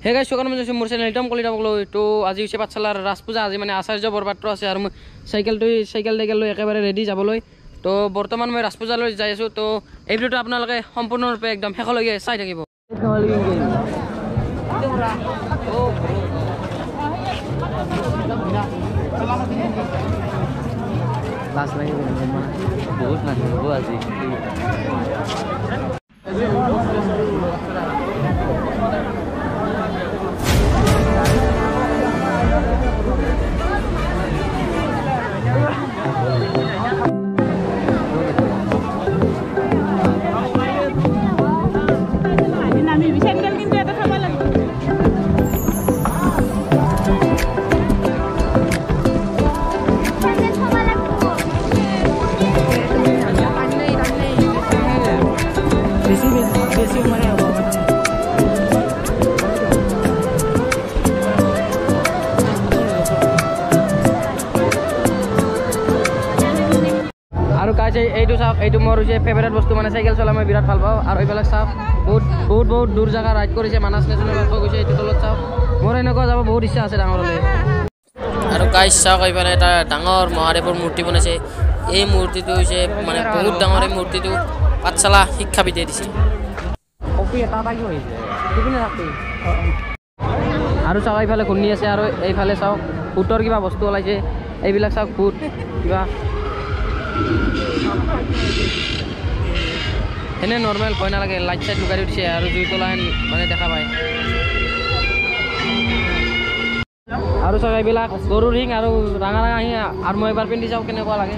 হে গাইছ সকাল মই মোৰ চেনেল একদম কলি যাবক লৈ তো আজি হৈছে পাঠশালাৰ ৰাজপূজা আজি মানে আচাৰ্য বৰপাত্ৰ আছে আৰু মই চাইকেল লৈ একেবাৰে ৰেডি যাবলৈ তো বৰ্তমান মই ৰাজপূজালৈ যাই আছো তো এই ভিডিঅ'টো আপোনালোকে সম্পূৰ্ণৰূপে একদম শেষলৈকে চাই থাকিব লাজ লাগে বহুত মানুহ হ'ব আজি এইটো চাওক এইটো মোৰ হৈছে ফেভাৰিট বস্তু মানে চাইকেল চলাই মই বিৰাট ভাল পাওঁ আৰু এইবিলাক চাওক বহুত দূৰ জায়গা ৰাইড কৰিছে মানাস নেশ্যনেল পাৰ্ক গৈছে এইটো তলত চাওক মোৰ এনেকুৱা যাব বহুত ইচ্ছা আছে ডাঙৰলৈ আৰু গাইছ চাওক এইফালে এটা ডাঙৰ মহাদেৱৰ মূৰ্তি বনাইছে এই মূৰ্তিটো হৈছে মানে বহুত ডাঙৰ এই মূৰ্তিটো পাঠশালা শিক্ষাবিদে দিছে আৰু চাওক এইফালে ঘূৰ্ণি আছে আৰু এইফালে চাওক ভূতৰ কিবা বস্তু ওলাইছে এইবিলাক চাওক ভূত কিবা এনে নৰ্মেল ভয় নালাগে লাইট চাইট লুকাই দিছে আৰু জুই তলা মানে দেখা পায় আৰু চাওক এইবিলাক গৰুৰ ৰিং আৰু ৰাঙা আহি আৰু মই এবাৰ পিন্ধি চাওঁ কেনেকুৱা লাগে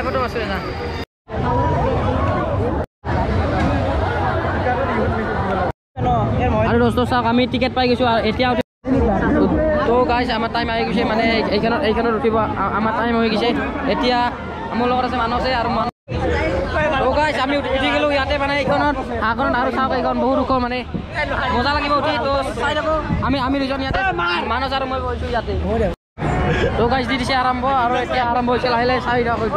ফটো আছো না আৰু দোস্ত চাওক আমি টিকেট পাই গৈছোঁ আৰু এতিয়া তো গাইছ আমাৰ টাইম আহি গৈছে মানে এইখনত উঠিব আমাৰ টাইম হৈ গৈছে এতিয়া মোৰ লগত আছে মানুহ আছে আৰু তো গাইছ আমি উঠি গ'লোঁ ইয়াতে মানে এইখনত আৰু চাওক এইখন বহুত ওখ মানে মজা লাগিব উঠি তো চাই থাকোঁ আমি দুজন ইয়াতে মানুহ আৰু মই বহিছোঁ ইয়াতে তো গাইছ দি দিছে আৰম্ভ আৰু এতিয়া আৰম্ভ হৈছে লাহে লাহে চাই থাকোঁ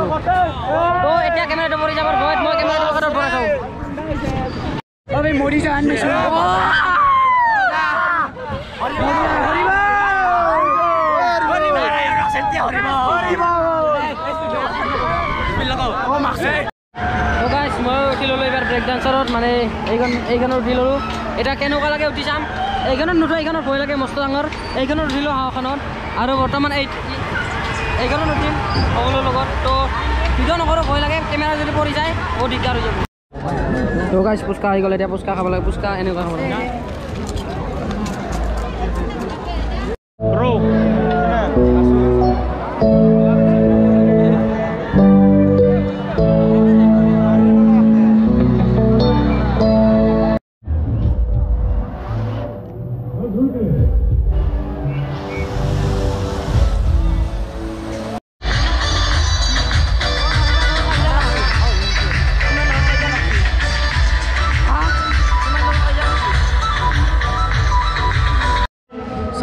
তো এতিয়া কেমেৰাটো পৰি যাবৰ ভয়ত মই কেমেৰাটো পকাৰত ভৰাই থওঁ মোদী যান মই উঠি ল'লোঁ এইবাৰ ব্ৰেক ডান্সাৰত মানে এইখনত উঠি ল'লোঁ এতিয়া কেনেকুৱা লাগে উঠি চাম এইখনত নুঠোঁ এইখনত ভয় লাগে মস্ত ডাঙৰ এইখনত উঠিলোঁ হাৱাখনত আৰু বৰ্তমান এইখনত উঠিম সকলোৰ লগত তো ভিডিঅ' নকৰোঁ ভয় লাগে কেমেৰা যদি পৰি যায় বহুত দিগদাৰ হৈ যাব তো গাইছ পুচকা আহি গ'ল এতিয়া পুচকা খাব লাগে পুচকা এনেকুৱা খাব লাগে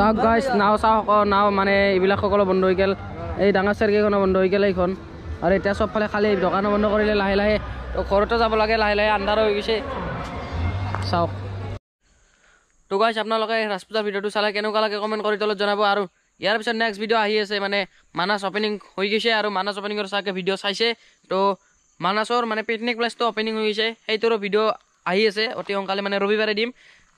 চাওক গাইছ নাও চাওক নাও মানে এইবিলাক সকলো বন্ধ হৈ গ'ল এই ডাঙৰ চাৰ্কেলখনো বন্ধ হৈ গ'ল এইখন আৰু এতিয়া চবফালে খালী দোকানো বন্ধ কৰিলে লাহে লাহে ঘৰতো যাব লাগে লাহে লাহে আন্ধাৰ হৈ গৈছে চাওক তো গাইছ আপোনালোকে ৰাজপূজাৰ ভিডিঅ'টো চালে কেনেকুৱা লাগে কমেণ্ট কৰি তলত জনাব আৰু ইয়াৰ পিছত নেক্সট ভিডিঅ' আহি আছে মানে মানাস অপেনিং হৈ গৈছে আৰু মানাস অপেনিঙৰ চাগে ভিডিঅ' চাইছে তো মানাসৰ মানে পিকনিক প্লেচটো অপেনিং হৈ গৈছে সেইটোৰো ভিডিঅ' আহি আছে অতি সোনকালে মানে ৰবিবাৰে দিম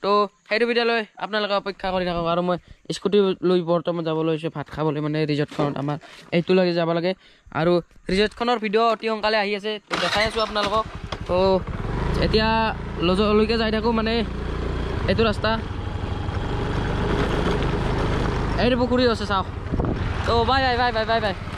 তো সেইটো ভিডিঅ'লৈ আপোনালোকে অপেক্ষা কৰি থাকক আৰু মই স্কুটি লৈ বৰ্তমান যাব লৈছোঁ ভাত খাবলৈ মানে ৰিজৰ্টখনত আমাৰ এইটোলৈকে যাব লাগে আৰু ৰিজৰ্টখনৰ ভিডিঅ' অতি সোনকালে আহি আছে তো দেখাই আছোঁ আপোনালোকক তো এতিয়া লজলৈকে যাই থাকোঁ মানে এইটো ৰাস্তা এইটো পুখুৰী আছে চাওক তো bye bye bye bye bye bye